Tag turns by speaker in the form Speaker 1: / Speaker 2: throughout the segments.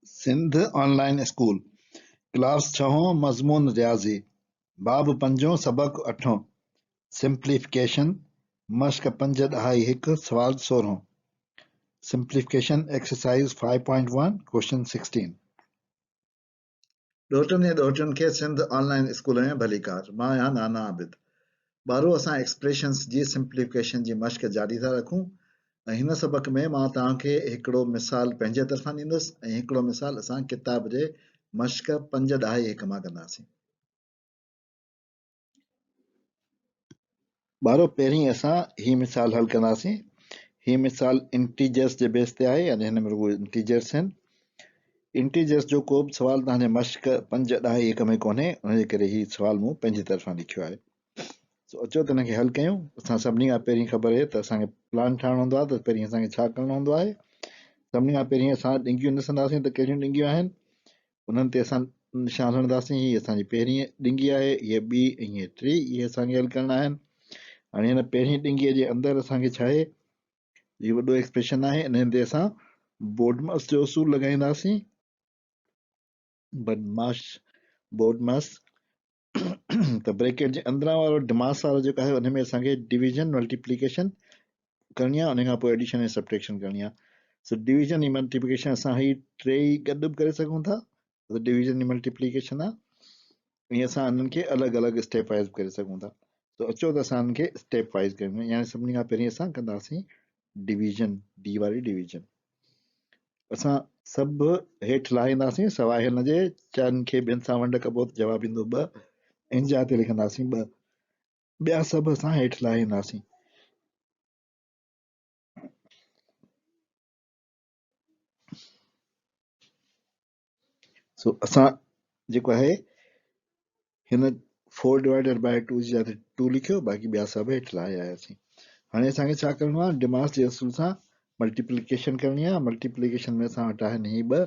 Speaker 1: Sindh online school class 6 मज़मून रियाज़ी बाब 5 सबक 8 simplification मश्क 5.1 सवाल 16 सिंप्लीफिकेशन एक्सरसाइज 5.1 क्वेश्चन 16 ॾोटनि ऐं ॾोहिटियुनि खे सिंध ऑनलाइन स्कूल में भली कार। मां आहियां नाना आबिद। ॿारो असां एक्सप्रेशन्स जी सिंप्लीफिकेशन जी मश्क जारी था रखूं ऐं हिन सबक में मां तव्हांखे हिकिड़ो मिसाल पंहिंजे तरफ़ां ॾींदुसि ऐं हिकिड़ो मिसाल असां किताब जे मश्क 5.1 मां कंदासीं। ॿारो पहिरीं असां ही मिसाल हल कंदासीं। ही मिसाल इंटीजर्स जे बेस ते आहे, यानी हिन में रुॻो इंटीजर्स आहिनि। इंटीजर्स जो को बि सुवाल तव्हांजे मश्क 5.1 में कोन्हे, उनजे करे ही सुवाल मूं पंहिंजी तरफ़ां लिखियो आहे। अचो त हिनखे हल कयूं। असां सभिनी खां पहिरीं ख़बर आहे त असांखे प्लान ठाहिणो हूंदो आहे, त पहिरीं असांखे छा करिणो हूंदो आहे। सभिनी खां पहिरीं असां ॾिंगियूं ॾिसंदासीं त कहिड़ियूं ॾिंगियूं आहिनि, उन्हनि ते असां निशान हणंदासीं। हीअ असांजी पहिरीं ॾिंगी आहे, हीअ ॿी ऐं हीअ टी, इहे असांखे हल करणा आहिनि। हाणे हिन पहिरीं ॾिंगीअ जे अंदरि असांखे छा आहे, हीउ वॾो एक्सप्रेशन आहे, इन ते असां बोडमास जो उसूल लॻाईंदासीं। बदमाश बोडमास त ब्रैकेट जे अंदरां वारो डिमास वारो जेको आहे, उन में असांखे डिवीजन मल्टीप्लिकेशन करणी आहे, उन खां पोइ एडिशन ऐं सब्ट्रैक्शन करणी आहे। सो डिवीजन ऐं मल्टीप्लिकेशन असां ही टे ई गॾु बि करे सघूं था, त डिवीजन ऐं मल्टीप्लिकेशन आहे। ऐं असां उन्हनि खे अलॻि अलॻि स्टेप वाइज़ करे सघूं था। तो अचो त असां उन्हनि खे स्टेप वाइज़ कयूं, यानी सभिनी खां पहिरीं असां कंदासीं डिवीजन, डी वारी डिवीजन। असां सभु हेठि लाहींदासीं सवाइ हिन जे चइनि खे ॿियनि सां वंड कबो त जवाबु ईंदो 2, इन जा ते लिखंदासीं 2, ॿिया सभु असां हेठि लाहींदासीं। सो असां जेको आहे हिन 4 डिवाइडेड बाय 2 जी जाते 2 लिखियो, बाक़ी ॿिया सभु हेठि लाहे आयासीं। हाणे असांखे छा करिणो आहे, डिमास जे असूल सां मल्टीप्लिकेशन करणी आहे। मल्टीप्लिकेशन में असां वटि आहिनि ही 2,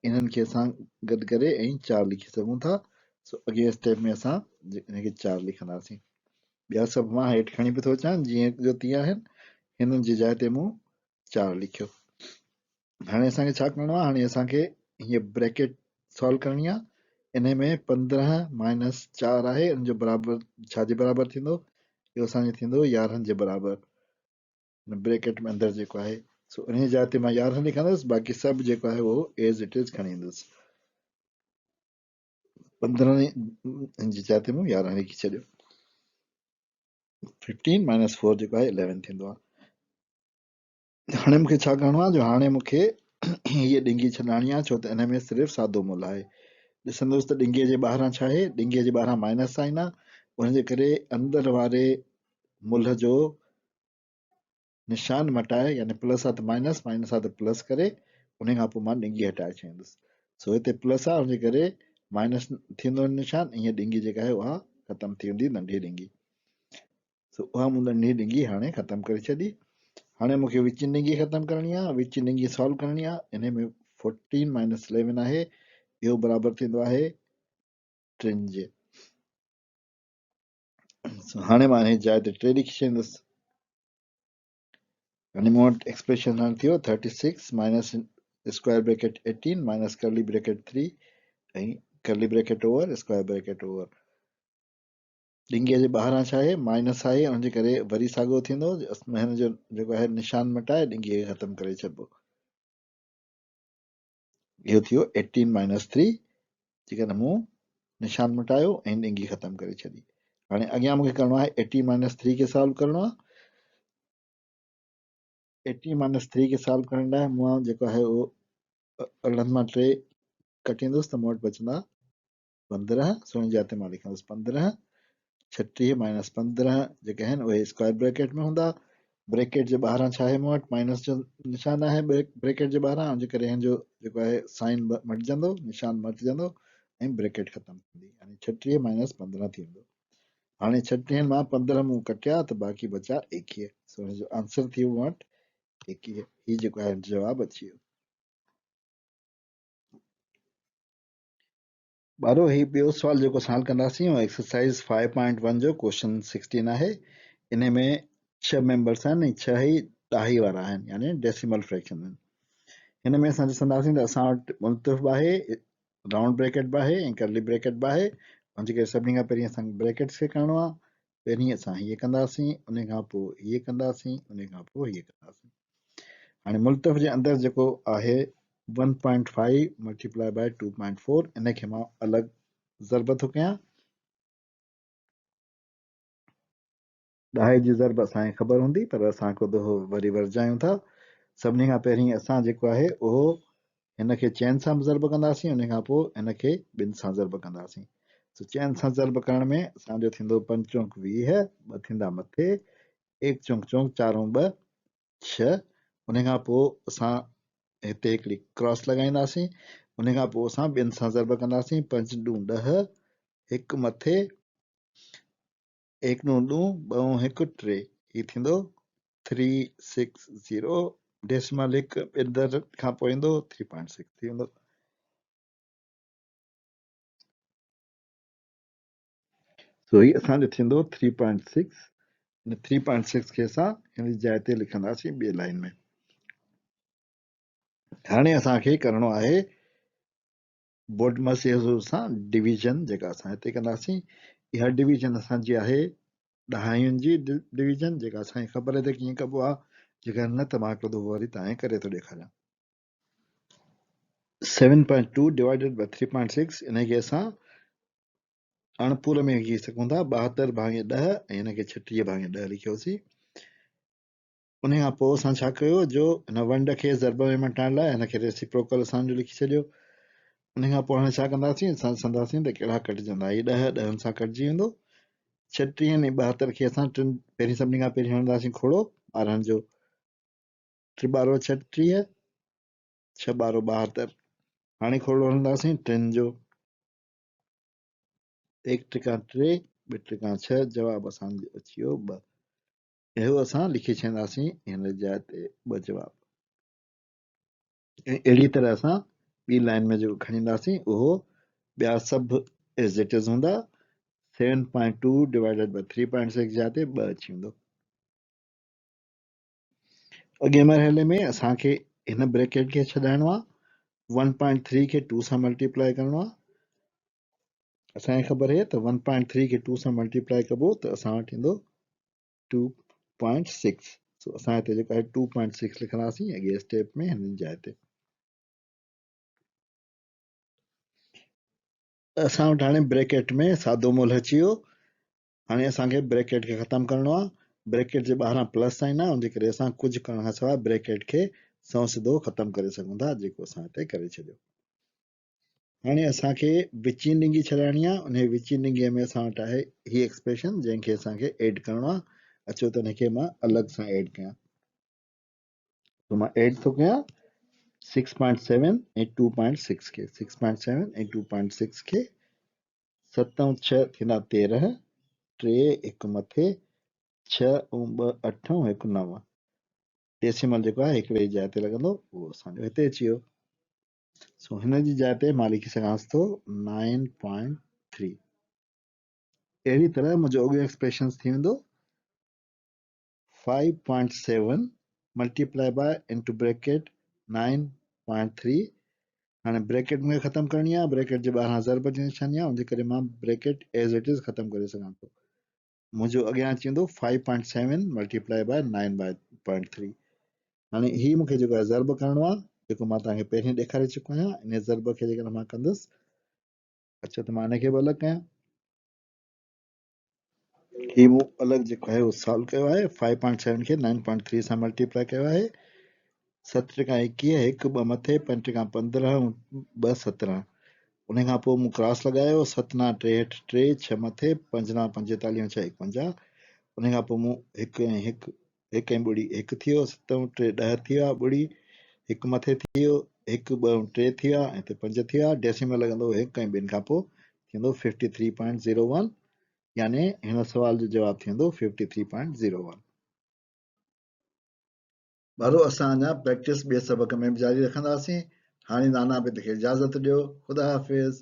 Speaker 1: इन्हनि खे असां गॾु करे ऐं 4 लिखी सघूं था। सो अॻे स्टेप में असां हिनखे 4 लिखंदासीं। ॿिया सभु मां हेठि खणी बि थो अचां, जीअं जो तीअं आहिनि, हिननि जी जाइ ते मूं 4 लिखियो। हाणे असांखे छा करिणो आहे, हाणे असांखे हीअ ब्रैकेट सॉल्व करणी आहे। इन में 15 माइनस 4 आहे, इन जो बराबरि छा जे बराबरि थींदो, इहो असांजो थींदो 11 जे बराबरि ब्रैकेट में अंदरि जेको आहे। सो इन जाइ ते मां 11 लिखंदुसि, बाक़ी सभु जेको आहे उहो एज़ इट इज़ खणी ईंदुसि। 15 जी जाइ ते मूं 11 लिखी छॾियो। 15 माइनस 4 जेको आहे 11 थींदो आहे। हाणे मूंखे छा करिणो आहे, जो हाणे मूंखे हीअ ॾिंगी छॾाइणी आहे, छो त इन में सिर्फ़ु सादो मुल आहे। ॾिसंदुसि त ॾिंगीअ जे ॿाहिरां छा आहे, ॾिंगीअ जे ॿाहिरां माइनस साइन आहे, उनजे करे अंदरि वारे मुल्ह जो निशान मटाए, यानी प्लस आहे त माइनस, माइनस आहे त प्लस करे, उन खां पोइ मां ॾिंगी हटाए छॾींदुसि। सो हिते प्लस आहे, उनजे करे माइनस थींदो निशान, हीअ ॾिंगी जेका आहे उहा ख़तमु थी वेंदी, नंढी ॾिंगी। सो उहा मूं नंढी ॾिंगी हाणे ख़तमु करे छॾी। हाणे मूंखे विची ॾिंगी ख़तमु करणी आहे, विची ॾिंगी सॉल्व करणी आहे। इन में 14 माइनस 11 आहे, इहो बराबरि थींदो आहे 3 जे। हाणे मां हिन जाइ ते 3 लिखी छॾींदुसि। हाणे मूं वटि एक्सप्रेशन हाणे थियो 36 minus square bracket 18 minus curly bracket 3 ऐं curly bracket over square bracket over. ॾिंगीअ जे ॿाहिरां छा आहे, माइनस आहे, उनजे करे वरी साॻियो थींदो, हिन जो जेको आहे निशान मटाए ॾिंगीअ खे ख़तमु करे छॾिबो। इहो थियो 18 माइनस 3, जेकॾहिं मूं निशान मटायो ऐं ॾिंगी ख़तमु करे छॾी। हाणे अॻियां मूंखे करिणो आहे 18 माइनस 3 खे सॉल्व करिणो आहे। 18 माइनस 3 खे सॉल्व करण लाइ मां जेको आहे उहो 18 मां 3 कटींदुसि, त मूं वटि बचंदा 15। सुहिणी जाइ ते मां लिखंदुसि 15। 36 माइनस 15 जेके आहिनि उहे स्क्वायर ब्रैकेट में हूंदा। ब्रैकेट जे ॿाहिरां छा आहे, मूं वटि माइनस जो निशान आहे ब्रैकेट जे ॿाहिरां, उनजे करे हिन जो जेको आहे साइन मटिजंदो, निशान मटिजंदो ऐं ब्रैकेट ख़तमु थींदी, यानी 36 माइनस 15 थी वेंदो। हाणे 36 मां 15 मूं कटिया, त बाक़ी बचा 21। सो हिन जो आंसर थी वियो मूं वटि 21। ही जेको आहे जवाबु अची वियो। ॿारो ही ॿियो सुवाल जेको असां हल कंदासीं, उहो एक्सरसाइज़ 5.1 जो क्वेश्चन 16 आहे। इन में 6 मेंबर्स आहिनि ऐं 6 ई ॾहाई वारा आहिनि, यानी डेसिमल फ्रैक्शन आहिनि। हिन में असां ॾिसंदासीं त असां वटि मुल्तफ़ बि आहे, राउंड ब्रैकेट बि आहे ऐं करली ब्रैकेट बि आहे। हुनजे करे सभिनी खां पहिरीं असांखे ब्रैकेट्स खे करणो आहे। पहिरीं असां हीअं कंदासीं, उन खां पोइ हीअं कंदासीं, उन खां पोइ हीअं कंदासीं। हाणे मुल्तफ़ जे अंदरि जेको आहे 1.5 मल्टीप्लाई बाय 2.4, इनखे मां अलॻि ज़रब थो कयां। ॾाहे जी ज़रब असांखे ख़बर हूंदी, पर असां को दफ़ो वरी वरजायूं था। सभिनी खां पहिरीं असां जेको आहे उहो हिनखे चइनि सां ज़रब कंदासीं, उन खां पोइ हिनखे ॿिनि सां ज़रब कंदासीं। चइनि सां ज़रब करण में असांजो थींदो 5 चौंक 20, ॿ थींदा मथे, 1 चौंक चौंक 4 ऐं 2 6। उन खां पोइ असां हिते हिकिड़ी क्रॉस लॻाईंदासीं। उन खां पोइ असां ॿिनि सां ज़रब कंदासीं। 5 ॾूं 10, 1 मथे, 1 ॾूं 2, 2 ऐं 1 3, हीउ थींदो 360। डेसिमल 1 ॿिए खां पोइ ईंदो 3.6 थी वेंदो। सो हीउ असांजो थींदो 3.6। 3.6 खे असां हिन जाइ ते लिखंदासीं ॿिए लाइन में। हाणे असांखे करणो आहे बोडमस सां डिवीजन, जेका असां हिते कंदासीं। इहा डिवीजन असांजी आहे ॾहायुनि जी डिवीजन, जेका असांखे ख़बर आहे त कीअं कबो आहे। जेकर न त मां हिकिड़ो दफ़ो वरी तव्हांखे करे थो ॾेखारियां। 7.2 डिवाइडेड बाय 3.6, इनखे असां अणपूर में लिखी सघूं था, 72 भाङे 10, ऐं हिनखे 36 भाङे 10 लिखियोसीं। उन खां पोइ असां छा कयो, जो हिन वंड खे ज़रब में मटाइण लाइ हिनखे रेसिप्रोकल असांजो लिखी छॾियो। उन खां पोइ हाणे छा कंदासीं, असां ॾिसंदासीं त कहिड़ा कटिजंदा। हीउ 10 ॾहनि सां कटिजी वेंदो। 36 ऐं 72 खे असां पहिरीं सभिनी खां पहिरीं हणंदासीं खोड़ो 12 जो। 3 ॿारो 36, 6 ॿारो 72। हाणे खोड़ो हणंदासीं 3 जो। 1 टिका 3, 2 टिका 6, जवाब असांजो अची वियो 2। इहो असां लिखी छॾींदासीं हिन जाइ ते 2 जवाब। अहिड़ी तरह असां ॿी लाइन में जेको खणी ईंदासीं उहो ॿिया सभु एज़ इट इज़ हूंदा। 7.2 डिवाइडेड बाय 3.6 जाइ ते 2 अची वेंदो। अॻे मरहले में असांखे हिन ब्रैकेट खे छॾाइणो आहे। 1.3 खे 2 सां मल्टीप्लाई करणो आहे। असांखे ख़बर आहे त 1.3 खे 2 सां मल्टीप्लाई कबो त असां वटि ईंदो 2.6। सो असां हिते जेको आहे 2.6 लिखंदासीं अॻे स्टेप में हिन जाइ ते। असां वटि हाणे ब्रैकेट में सादो मोल अची वियो। हाणे असांखे ब्रैकेट खे ख़तमु करणो आहे। ब्रैकेट जे ॿाहिरां प्लस साइन आहे, उनजे करे असां कुझु करण खां सवाइ ब्रैकेट खे सौ सिधो ख़तमु करे सघूं था, जेको असां हिते करे छॾियो। हाणे असांखे विची लिंगी छॾाइणी आहे। उन विची लिंगीअ में असां वटि आहे हीअ एक्सप्रेशन, जंहिंखे असांखे एड करणो आहे। अचो त हिनखे मां अलॻि सां एड कयां। तो मां एड थो कयां 6.7 ऐं 2.6 खे। 6.7 ऐं 2.6 खे 7 ऐं 6 थींदा 13, 3 1 मथे, 6 ऐं 2 8 ऐं 1 9। डेसिमल जेको आहे हिकिड़े जाइ ते लॻंदो, उहो असांजो हिते अची वियो। सो हिन जी जाइ ते मां लिखी सघांसि थो 9.3। अहिड़ी तरह मुंहिंजो अॻियो एक्सप्रेशन थी वेंदो 5.7 मल्टीप्लाई बाय इंटू ब्रैकेट 9.3। हाणे ब्रैकेट मूंखे ख़तमु करणी आहे। ब्रैकेट जे ॿाहिरां ज़रब जी निशानी आहे, उनजे करे मां ब्रैकेट एज़ इट इज़ ख़तमु करे सघां थो। मुंहिंजो अॻियां अची वेंदो 5.7 मल्टीप्लाई बाय 9.3। हाणे हीउ मूंखे जेको आहे ज़रब करणो आहे, जेको मां तव्हांखे पहिरीं ॾेखारे चुको आहियां। इन ज़रब खे जेकर मां कंदुसि, अच्छा त मां हिनखे बि अलॻि कयां। हीउ मूं अलॻि जेको आहे उहो सॉल्व कयो आहे। 5.7 खे 9.3 सां मल्टीप्लाई कयो आहे। 7 टिका 21, 1 2 मथे, 5 टिका 15 ऐं 2 17। उन खां पोइ मूं क्रॉस लॻायो, 7 9 3 हेठि 3, 6 मथे, 5 9 45 ऐं 6 51। उन खां पोइ मूं 1 ऐं 1 1 ऐं ॿुड़ी 1 थी वियो, 7 ऐं 3 10 थी विया, ॿुड़ी 1 मथे थी वियो, 1 2 ऐं 3 थी विया, ऐं हिते 5 थी विया। डेसिमल लॻंदो 1 ऐं 2 खां पोइ थींदो 53.01, यानी हिन सुवाल जो जवाबु थींदो 53.01। भारो असां अञा प्रैक्टिस ॿिए सबक में बि जारी रखंदासीं। हाणे नाना बिद खे इजाज़त ॾियो। ख़ुदा हाफ़िज़।